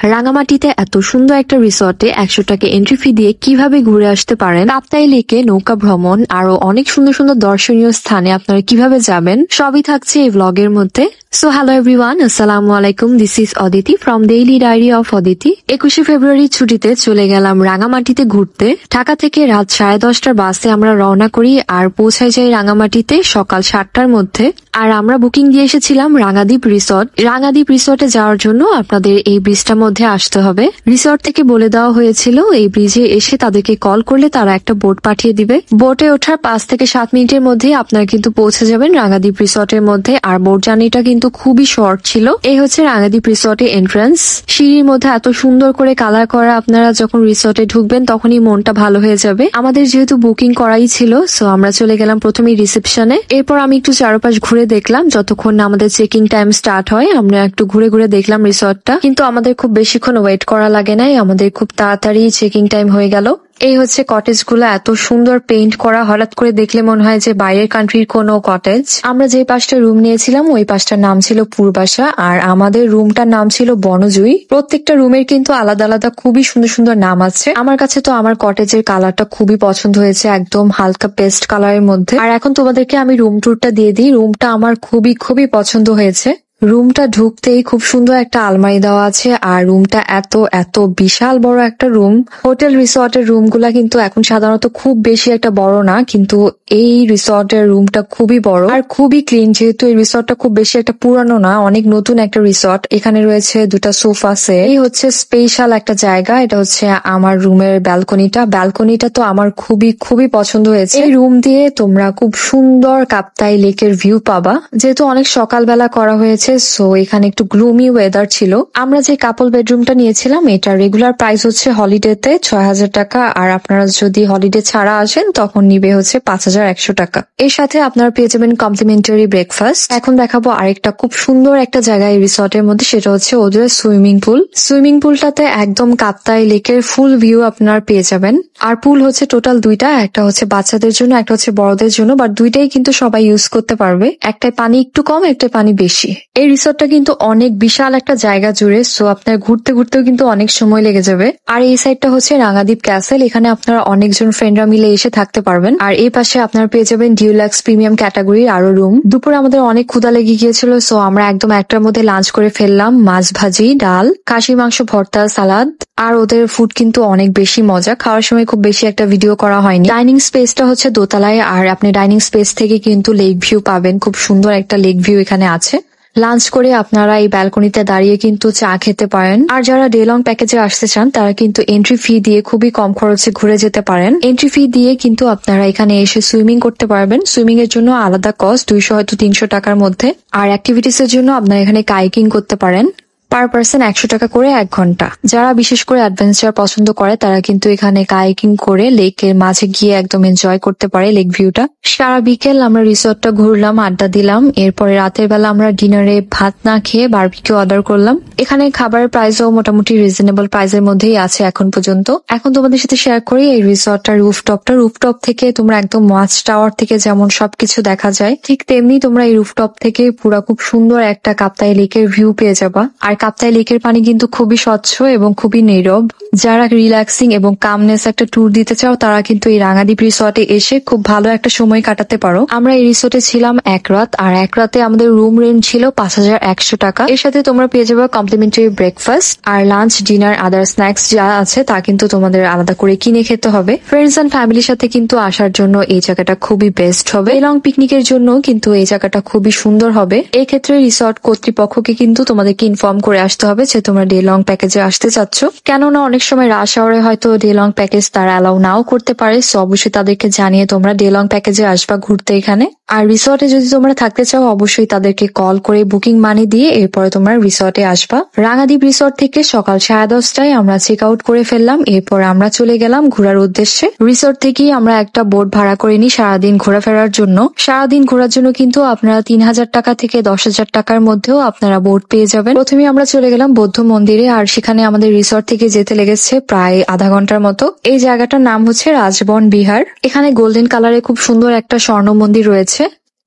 রাঙামাটিতে এত সুন্দর একটা রিসর্টে 100 টাকা এন্ট্রি ফি দিয়ে কিভাবে ঘুরে আসতে পারেন, কাপ্তাই লেকে নৌকা ভ্রমণ, আরো অনেক সুন্দর সুন্দর দর্শনীয় স্থানে আপনারা কিভাবে যাবেন, সবই থাকছে এই ব্লগের মধ্যে। সো হ্যালো এভরিওয়ান, আসসালামু আলাইকুম। This is Aditi from daily diary of Aditi. 21শে ফেব্রুয়ারি ছুটিতে চলে গেলাম রাঙামাটিতে ঘুরতে। ঢাকা থেকে রাত 10:30টার বাসে আমরা রওনা করি আর পৌঁছায় যাই রাঙামাটিতে সকাল 7টার মধ্যে। আর আমরা বুকিং দিয়ে এসেছিলাম রাঙাদ্বীপ রিসর্ট। রাঙাদ্বীপ রিসর্টে যাওয়ার জন্য আপনাদের এই ব্রিজটার মধ্যে আসতে হবে। রিসর্ট থেকে বলে দেওয়া হয়েছিল এই ব্রিজে এসে তাদেরকে কল করলে তারা একটা বোট পাঠিয়ে দিবে। বোটে ওঠার 5 থেকে 7 মিনিটের মধ্যে আপনারা কিন্তু পৌঁছে যাবেন রাঙাদ্বীপ রিসর্টের মধ্যে। আর বোট জার্নিটা কিন্তু খুবই শর্ট ছিল। এই হচ্ছে রাঙাদ্বীপ রিসর্টের এন্ট্রান্স। সিঁড়ির মধ্যে এত সুন্দর করে কালার করা, আপনারা যখন রিসর্টে ঢুকবেন তখনই মনটা ভালো হয়ে যাবে। আমাদের যেহেতু বুকিং করাই ছিল, সো আমরা চলে গেলাম প্রথমেই রিসেপশনে। এরপর আমি একটু চারপাশ ঘুরে দেখলাম, যতক্ষণ না আমাদের চেকিং টাইম স্টার্ট হয় আমরা একটু ঘুরে ঘুরে দেখলাম রিসর্টটা। কিন্তু আমাদের খুব বেশিক্ষণ ওয়েট করা লাগে নাই, আমাদের খুব তাড়াতাড়ি চেকিং টাইম হয়ে গেল। এই হচ্ছে কটেজ গুলো, এত সুন্দর পেইন্ট করা, হঠাৎ করে দেখলে মনে হয় যে বাইরের কান্ট্রির কোনো কটেজ। আমরা যে পাঁচটা রুম নিয়েছিলাম ওই পাঁচটার নাম ছিল পূর্বাশা, আর আমাদের রুমটার নাম ছিল বনজুই। প্রত্যেকটা রুমের কিন্তু আলাদা আলাদা খুবই সুন্দর সুন্দর নাম আছে। আমার কাছে তো আমার কটেজের কালারটা খুবই পছন্দ হয়েছে, একদম হালকা পেস্ট কালারের মধ্যে। আর এখন তোমাদেরকে আমি রুম ট্যুরটা দিয়ে দিই। রুমটা আমার খুবই খুবই পছন্দ হয়েছে। রুমটা ঢুকতেই খুব সুন্দর একটা আলমারি দেওয়া আছে, আর রুমটা এত এত বিশাল বড় একটা রুম। হোটেল রিসর্টের রুম গুলা কিন্তু এখন সাধারণত খুব বেশি একটা বড় না, কিন্তু এই রিসর্টের রুমটা খুবই বড় আর খুবই ক্লিন। যেহেতু এই রিসর্টটা খুব বেশি একটা পুরানো না, অনেক নতুন একটা রিসর্ট। এখানে রয়েছে 2টা সোফা সেট। এই হচ্ছে স্পেশাল একটা জায়গা। এটা হচ্ছে আমার রুমের ব্যালকনিটা। ব্যালকনিটা তো আমার খুবই খুবই পছন্দ হয়েছে। এই রুম দিয়ে তোমরা খুব সুন্দর কাপ্তাই লেকের ভিউ পাবা। যেহেতু অনেক সকালবেলা করা হয়েছে, সো এখানে একটু গ্লুমি ওয়েদার ছিল। আমরা যে কাপল বেডরুমটা নিয়েছিলাম এটা রেগুলার প্রাইস হচ্ছে হলিডেতে 6,000 টাকা, আর আপনারা যদি হলিডে ছাড়া আসেন তখন নিবে হচ্ছে 5,100 টাকা। এর সাথে আপনারা পেয়ে যাবেন কমপ্লিমেন্টারি ব্রেকফাস্ট। এখন দেখাবো আরেকটা খুব সুন্দর একটা জায়গা এই রিসর্টের মধ্যে, সেটা হচ্ছে ওদের সুইমিং পুল। সুইমিং পুলটাতে একদম কাপ্তাই লেকের ফুল ভিউ আপনারা পেয়ে যাবেন। আর পুল হচ্ছে টোটাল 2টা, একটা হচ্ছে বাচ্চাদের জন্য, একটা হচ্ছে বড়দের জন্য, বাট দুইটাই কিন্তু সবাই ইউজ করতে পারবে। একটায় পানি একটু কম, একটায় পানি বেশি। এই রিসর্টটা কিন্তু অনেক বিশাল একটা জায়গা জুড়ে, সো আপনার ঘুরতে ঘুরতেও কিন্তু অনেক সময় লেগে যাবে। আর এই সাইডটা হচ্ছে রাঙাদ্বীপ ক্যাসেল, এখানে আপনারা অনেকজন ফ্রেন্ডরা মিলে এসে থাকতে পারবেন। আর এই পাশে আপনারা পেয়ে যাবেন ডিউলাক্স প্রিমিয়াম ক্যাটাগরির আরো রুম। দুপুরে আমাদের অনেক ক্ষুধা লেগে গিয়েছিল, সো আমরা একদম 1টার মধ্যে লাঞ্চ করে ফেললাম। মাছ ভাজি, ডাল, খাসি মাংস ভর্তা, সালাদ। আর ওদের ফুড কিন্তু অনেক বেশি মজা। খাওয়ার সময় খুব বেশি একটা ভিডিও করা হয়নি। ডাইনিং স্পেসটা হচ্ছে দোতলায়, আর আপনি ডাইনিং স্পেস থেকে কিন্তু লেক ভিউ পাবেন। খুব সুন্দর একটা লেক ভিউ এখানে আছে। লাঞ্চ করে আপনারা এই ব্যালকনিতে দাঁড়িয়ে কিন্তু চা খেতে পারেন। আর যারা ডে লং প্যাকেজে আসতে চান তারা কিন্তু এন্ট্রি ফি দিয়ে খুবই কম খরচে ঘুরে যেতে পারেন। এন্ট্রি ফি দিয়ে কিন্তু আপনারা এখানে এসে সুইমিং করতে পারবেন। সুইমিং এর জন্য আলাদা কস্ট 200 হয়তো 300 টাকার মধ্যে। আর অ্যাক্টিভিটিস এর জন্য আপনারা এখানে কাইকিং করতে পারেন। পার পার্সন 100 টাকা করে 1 ঘন্টা। যারা বিশেষ করে অ্যাডভেঞ্চার পছন্দ করে তারা কিন্তু এখানে কাইকিং করে লেকের মাঝে গিয়ে একদম এনজয় করতে পারে লেক ভিউটা। সারা বিকেল আমরা রিসর্টটা ঘুরলাম, আড্ডা দিলাম। এরপরে রাতের বেলা আমরা ডিনারে ভাত না খেয়ে বারবিকিউ অর্ডার করলাম। এখানে খাবারের প্রাইসও মোটামুটি রিজনেবল প্রাইসের মধ্যেই আছে এখন পর্যন্ত। এখন তোমাদের সাথে শেয়ার করি এই রিসর্টটার রুফটপটা। রুফটপ থেকে তোমরা একদম ওয়াচ টাওয়ার থেকে যেমন সবকিছু দেখা যায়, ঠিক তেমনি তোমরা এই রুফটপ থেকে পুরা খুব সুন্দর একটা কাপ্তাই লেকের ভিউ পেয়ে যাবা। আর কাপ্তাই লেকের পানি কিন্তু খুবই স্বচ্ছ এবং খুবই নীরব। যারা রিল্যাক্সিং এবং কামনেস একটা ট্যুর দিতে চাও তারা কিন্তু এই রাঙাদ্বীপ রিসর্টে এসে খুব ভালো একটা সময় কাটাতে পারো। আমরা এই রিসর্টে ছিলাম 1 রাত, আর 1 রাতে আমাদের রুম রেন্ট ছিল 5,100 টাকা। এর সাথে তোমরা পেয়ে যাবে কমপ্লিমেন্টারি ব্রেকফাস্ট, আর লাঞ্চ, ডিনার, আদার স্ন্যাক্স যা আছে তা কিন্তু তোমাদের আলাদা করে কিনে খেতে হবে। ফ্রেন্ডস এন্ড ফ্যামিলির সাথে কিন্তু আসার জন্য এই জায়গাটা খুবই বেস্ট হবে। লং পিকনিকের জন্য কিন্তু এই জায়গাটা খুবই সুন্দর হবে। এই ক্ষেত্রে রিসর্ট কর্তৃপক্ষকে কিন্তু তোমাদেরকে ইনফর্ম করে আসতে হবে যে তোমরা ডে লং প্যাকেজে আসতে চাচ্ছ। কেননা অনেক সময় রাশ আওয়ারে হয়তো ডে লং প্যাকেজ তারা অ্যালাউ নাও করতে পারে, সো অবশ্যই তাদেরকে জানিয়ে তোমরা ডে লং প্যাকেজে আসবা ঘুরতে এখানে। আর রিসর্টে যদি তোমরা থাকতে চাও অবশ্যই তাদেরকে কল করে বুকিং মানি দিয়ে এরপরে তোমরা রিসর্টে আসবা। রাঙাদ্বীপ রিসর্ট থেকে সকাল 10:30টায় আমরা চেক আউট করে ফেললাম। এরপর আমরা চলে গেলাম ঘোরার উদ্দেশ্যে। রিসর্ট থেকেই আমরা একটা বোট ভাড়া করে নিই সারাদিন ঘোরাফেরার জন্য। সারাদিন ঘোরার জন্য কিন্তু আপনারা 3,000 টাকা থেকে 10,000 টাকার মধ্যেও আপনারা বোট পেয়ে যাবেন। প্রথমে আমরা চলে গেলাম বৌদ্ধ মন্দিরে, আর সেখানে আমাদের রিসর্ট থেকে যেতে লেগেছে প্রায় আধা ঘন্টার মতো। এই জায়গাটার নাম হচ্ছে রাজবন বিহার। এখানে গোল্ডেন কালারে খুব সুন্দর একটা স্বর্ণ মন্দির রয়েছে।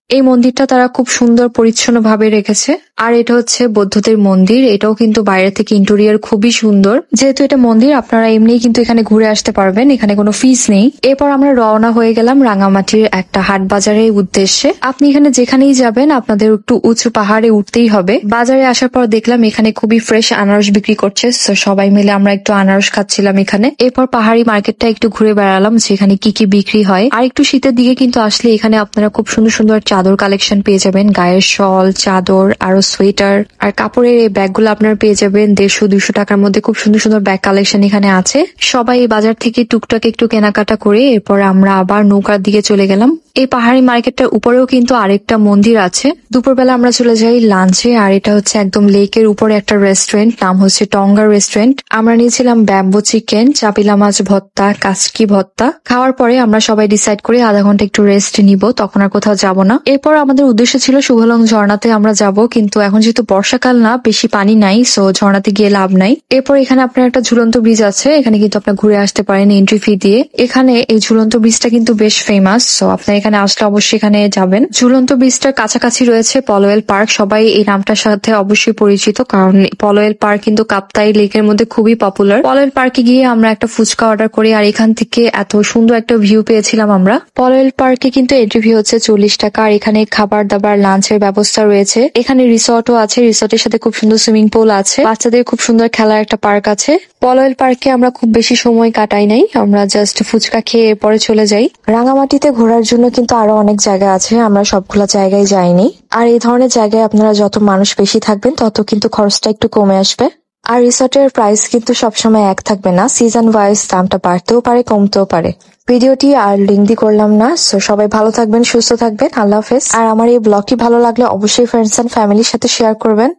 এই মন্দিরটা তারা খুব সুন্দর পরিচ্ছন্ন ভাবে রেখেছে। আর এটা হচ্ছে বৌদ্ধদের মন্দির, এটাও কিন্তু বাইরে থেকে ইন্টেরিয়র খুবই সুন্দর। যেহেতু এটা মন্দির, আপনারা এমনিই কিন্তু এখানে ঘুরে আসতে পারবেন, এখানে কোনো ফিস নেই। এরপর আমরা রওনা হয়ে গেলাম রাঙামাটির একটা হাট বাজারের উদ্দেশ্যে। আপনি এখানে যেখানেই যাবেন আপনাদের একটু উঁচু পাহাড়ে উঠতেই হবে। বাজারে আসার পর দেখলাম এখানে খুবই ফ্রেশ আনারস বিক্রি করছে, তো সবাই মিলে আমরা একটু আনারস খাচ্ছিলাম এখানে। এরপর পাহাড়ি মার্কেটটা একটু ঘুরে বেড়ালাম, যেখানে কি কি বিক্রি হয়। আর একটু শীতের দিকে কিন্তু আসলে এখানে আপনারা খুব সুন্দর সুন্দর চাদর কালেকশন পেয়ে যাবেন, গায়ের শল, চাদর, আরো সোয়েটার আর কাপড়ের এই ব্যাগগুলো আপনারা পেয়ে যাবেন 150-200 টাকার মধ্যে। খুব সুন্দর সুন্দর ব্যাগ কালেকশন এখানে আছে। সবাই এই বাজার থেকে টুকটাক একটু কেনাকাটা করে এরপর আমরা আবার নৌকার দিকে চলে গেলাম। এই পাহাড়ি মার্কেটটার উপরেও কিন্তু আরেকটা মন্দির আছে। দুপুরবেলা আমরা চলে যাই লাঞ্চে, আর এটা হচ্ছে একদম লেকের উপরে একটা রেস্টুরেন্ট, নাম হচ্ছে টঙ্গা রেস্টুরেন্ট। আমরা নিয়েছিলাম ব্যাম্বো চিকেন, চাপিলা মাছ ভর্তা, কাচকি ভর্তা। খাওয়ার পরে আমরা সবাই ডিসাইড করি আধা ঘন্টা একটু রেস্ট নিব, তখন আর কোথাও যাব না। এরপর আমাদের উদ্দেশ্য ছিল শুভলং ঝর্ণাতে আমরা যাব, কিন্তু এখন যেহেতু বর্ষাকাল না, বেশি পানি নাই, সো ঝর্ণাতে গিয়ে লাভ নাই। এরপর এখানে আপনার একটা ঝুলন্ত ব্রিজ আছে, এখানে কিন্তু আপনার ঘুরে আসতে পারেন এন্ট্রি ফি দিয়ে। এখানে এই ঝুলন্ত ব্রিজটা কিন্তু বেশ ফেমাস, সো আপনার এখানে আসলে অবশ্যই এখানে যাবেন। ঝুলন্ত ব্রিজটার কাছাকাছি রয়েছে পলোয়েল পার্ক, সবাই এই নামটার সাথে অবশ্যই পরিচিত, কারণ পলোয়েল পার্ক কিন্তু কাপ্তাই লেকের মধ্যে খুবই পপুলার। পলোয়েল পার্কে গিয়ে আমরা একটা ফুচকা অর্ডার করি, আর এখান থেকে এত সুন্দর একটা ভিউ পেয়েছিলাম আমরা। পলোয়েল পার্কে কিন্তু এন্ট্রি ফি হচ্ছে 40 টাকা, আর এখানে খাবার দাবার লাঞ্চের ব্যবস্থা রয়েছে। এখানে রিসর্টও আছে, রিসর্টের সাথে খুব সুন্দর সুইমিং পুল আছে, বাচ্চাদের খুব সুন্দর খেলার একটা পার্ক আছে। পলোয়েল পার্কে আমরা খুব বেশি সময় কাটাই নাই, আমরা জাস্ট ফুচকা খেয়ে পরে চলে যাই। রাঙামাটিতে ঘোরার জন্য কিন্তু আরো অনেক জায়গা আছে, আমরা সবগুলা জায়গায় যাইনি। আর এই ধরনের জায়গায় আপনারা যত মানুষ বেশি থাকবেন তত কিন্তু খরচটা একটু কমে আসবে। আর রিসর্টের প্রাইস কিন্তু সবসময় এক থাকবে না, সিজন ওয়াইজ দামটা বাড়তেও পারে কমতেও পারে। ভিডিওটি আর লিংদি করলাম না, সো সবাই ভালো থাকবেন, সুস্থ থাকবেন, আল্লাহ হাফেজ। আর আমার এই ব্লগটি ভালো লাগলে অবশ্যই ফ্রেন্ডস এন্ড ফ্যামিলির সাথে শেয়ার করবেন।